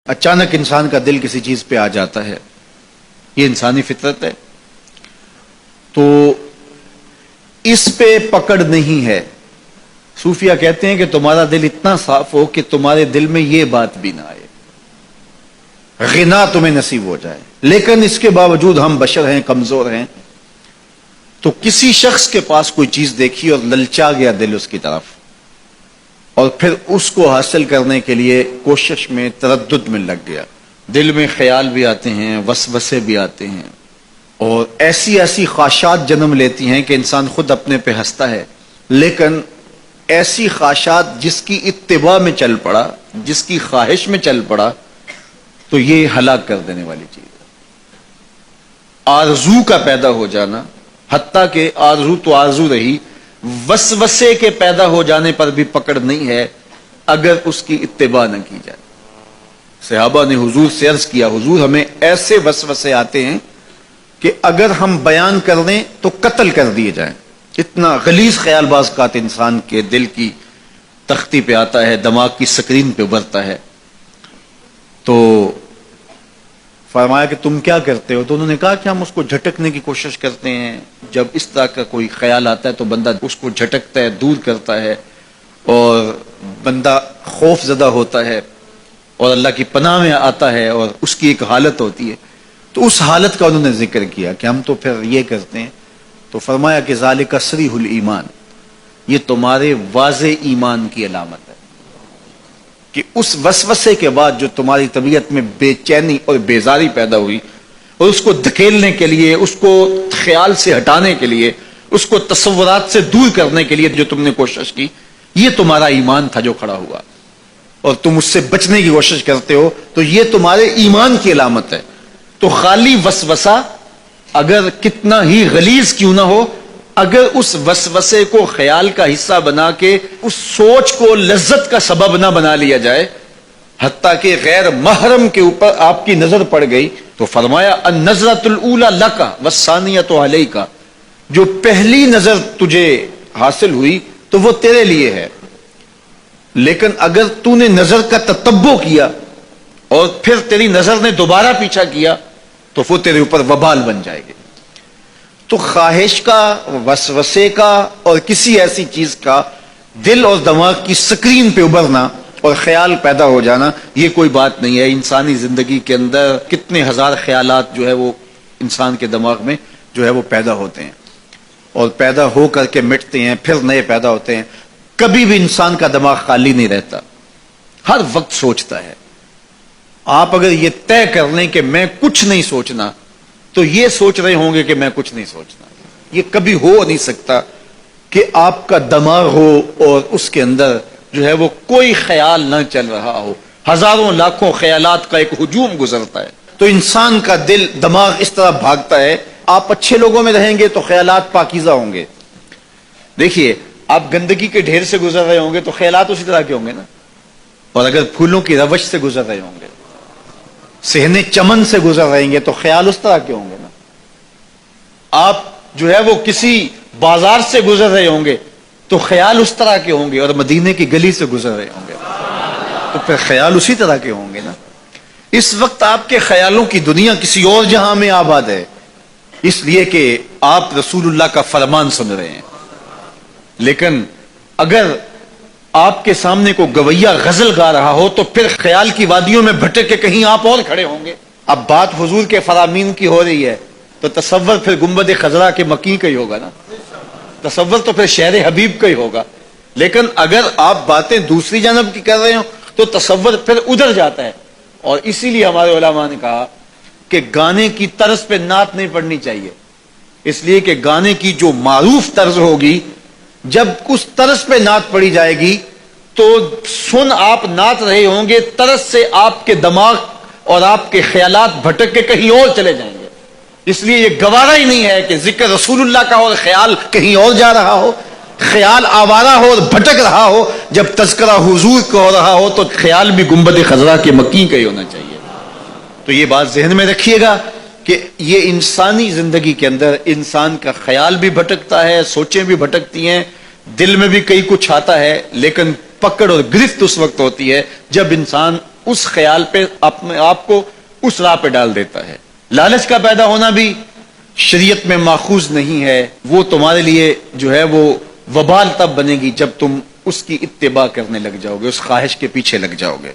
اچانک انسان کا دل کسی چیز پہ آ جاتا ہے، یہ انسانی فطرت ہے، تو اس پہ پکڑ نہیں ہے۔ صوفیہ کہتے ہیں کہ تمہارا دل اتنا صاف ہو کہ تمہارے دل میں یہ بات بھی نہ آئے، غنا تمہیں نصیب ہو جائے، لیکن اس کے باوجود ہم بشر ہیں، کمزور ہیں، تو کسی شخص کے پاس کوئی چیز دیکھی اور للچا گیا دل اس کی طرف، اور پھر اس کو حاصل کرنے کے لیے کوشش میں، تردد میں لگ گیا، دل میں خیال بھی آتے ہیں، وسوسے بھی آتے ہیں، اور ایسی ایسی خواہشات جنم لیتی ہیں کہ انسان خود اپنے پہ ہنستا ہے، لیکن ایسی خواہشات جس کی اتباع میں چل پڑا، جس کی خواہش میں چل پڑا، تو یہ ہلاک کر دینے والی چیز ہے۔ آرزو کا پیدا ہو جانا، حتیٰ کہ آرزو تو آرزو رہی، وسوسے کے پیدا ہو جانے پر بھی پکڑ نہیں ہے اگر اس کی اتباع نہ کی جائے۔ صحابہ نے حضور سے عرض کیا، حضور ہمیں ایسے وسوسے آتے ہیں کہ اگر ہم بیان کر دیں تو قتل کر دیے جائیں، اتنا غلیظ خیال باز کا انسان کے دل کی تختی پہ آتا ہے، دماغ کی سکرین پہ ابھرتا ہے۔ تو فرمایا کہ تم کیا کرتے ہو؟ تو انہوں نے کہا کہ ہم اس کو جھٹکنے کی کوشش کرتے ہیں، جب اس طرح کا کوئی خیال آتا ہے تو بندہ اس کو جھٹکتا ہے، دور کرتا ہے، اور بندہ خوف زدہ ہوتا ہے اور اللہ کی پناہ میں آتا ہے، اور اس کی ایک حالت ہوتی ہے۔ تو اس حالت کا انہوں نے ذکر کیا کہ ہم تو پھر یہ کرتے ہیں، تو فرمایا کہ ذالک صریح الایمان، یہ تمہارے واضح ایمان کی علامت ہے کہ اس وسوسے کے بعد جو تمہاری طبیعت میں بے چینی اور بیزاری پیدا ہوئی، اور اس کو دھکیلنے کے لیے، اس کو خیال سے ہٹانے کے لیے، اس کو تصورات سے دور کرنے کے لیے جو تم نے کوشش کی، یہ تمہارا ایمان تھا جو کھڑا ہوا، اور تم اس سے بچنے کی کوشش کرتے ہو، تو یہ تمہارے ایمان کی علامت ہے۔ تو خالی وسوسہ اگر کتنا ہی غلیظ کیوں نہ ہو، اگر اس وسوسے کو خیال کا حصہ بنا کے اس سوچ کو لذت کا سبب نہ بنا لیا جائے، حتیٰ کہ غیر محرم کے اوپر آپ کی نظر پڑ گئی، تو فرمایا النظرۃ الاولی لک والثانیۃ علیک، جو پہلی نظر تجھے حاصل ہوئی تو وہ تیرے لیے ہے، لیکن اگر تو نے نظر کا تتبع کیا اور پھر تیری نظر نے دوبارہ پیچھا کیا تو وہ تیرے اوپر وبال بن جائے گی۔ تو خواہش کا، وسوسے کا، اور کسی ایسی چیز کا دل اور دماغ کی سکرین پہ ابھرنا اور خیال پیدا ہو جانا، یہ کوئی بات نہیں ہے۔ انسانی زندگی کے اندر کتنے ہزار خیالات جو ہے وہ انسان کے دماغ میں جو ہے وہ پیدا ہوتے ہیں، اور پیدا ہو کر کے مٹتے ہیں، پھر نئے پیدا ہوتے ہیں۔ کبھی بھی انسان کا دماغ خالی نہیں رہتا، ہر وقت سوچتا ہے۔ آپ اگر یہ طے کر لیں کہ میں کچھ نہیں سوچنا، تو یہ سوچ رہے ہوں گے کہ میں کچھ نہیں سوچنا۔ یہ کبھی ہو نہیں سکتا کہ آپ کا دماغ ہو اور اس کے اندر جو ہے وہ کوئی خیال نہ چل رہا ہو، ہزاروں لاکھوں خیالات کا ایک ہجوم گزرتا ہے۔ تو انسان کا دل، دماغ اس طرح بھاگتا ہے۔ آپ اچھے لوگوں میں رہیں گے تو خیالات پاکیزہ ہوں گے۔ دیکھیے، آپ گندگی کے ڈھیر سے گزر رہے ہوں گے تو خیالات اسی طرح کے ہوں گے نا، اور اگر پھولوں کی روش سے گزر رہے ہوں گے، صحن چمن سے گزر رہیں گے تو خیال اس طرح کے ہوں گے نا۔ آپ جو ہے وہ کسی بازار سے گزر رہے ہوں گے تو خیال اس طرح کے ہوں گے، اور مدینے کی گلی سے گزر رہے ہوں گے تو پھر خیال اسی طرح کے ہوں گے نا۔ اس وقت آپ کے خیالوں کی دنیا کسی اور جہاں میں آباد ہے، اس لیے کہ آپ رسول اللہ کا فرمان سن رہے ہیں، لیکن اگر آپ کے سامنے کو گویا غزل گا رہا ہو تو پھر خیال کی وادیوں میں بھٹک کے کہیں آپ اور کھڑے ہوں گے۔ اب بات حضور کے فرامین کی ہو رہی ہے تو تصور پھر گنبد خضرا کے مکی کا ہی ہوگا نا، تصور تو پھر شہر حبیب کا ہی ہوگا۔ لیکن اگر آپ باتیں دوسری جانب کی کر رہے ہو تو تصور پھر ادھر جاتا ہے، اور اسی لیے ہمارے علماء نے کہا کہ گانے کی طرز پہ نعت نہیں پڑھنی چاہیے، اس لیے کہ گانے کی جو معروف طرز ہوگی، جب اس طرز پہ نعت پڑھی جائے گی تو سن آپ نعت رہے ہوں گے، طرز سے آپ کے دماغ اور آپ کے خیالات بھٹک کے کہیں اور چلے جائیں گے۔ اس لیے یہ گوارا ہی نہیں ہے کہ ذکر رسول اللہ کا اور خیال کہیں اور جا رہا ہو، خیال آوارہ ہو اور بھٹک رہا ہو۔ جب تذکرہ حضور کا ہو رہا ہو تو خیال بھی گنبد خضرا کے مکی کا ہی ہونا چاہیے۔ تو یہ بات ذہن میں رکھیے گا کہ یہ انسانی زندگی کے اندر انسان کا خیال بھی بھٹکتا ہے، سوچیں بھی بھٹکتی ہیں، دل میں بھی کئی کچھ آتا ہے، لیکن پکڑ اور گرفت اس وقت ہوتی ہے جب انسان اس خیال پہ اپنے آپ کو اس راہ پہ ڈال دیتا ہے. لالچ کا پیدا ہونا بھی شریعت میں ماخوذ نہیں ہے. وہ تمہارے لیے جو ہے وہ وبال تب بنے گی جب تم اس کی اتباع کرنے لگ جاؤ گے, اس خواہش کے پیچھے لگ جاؤ گے.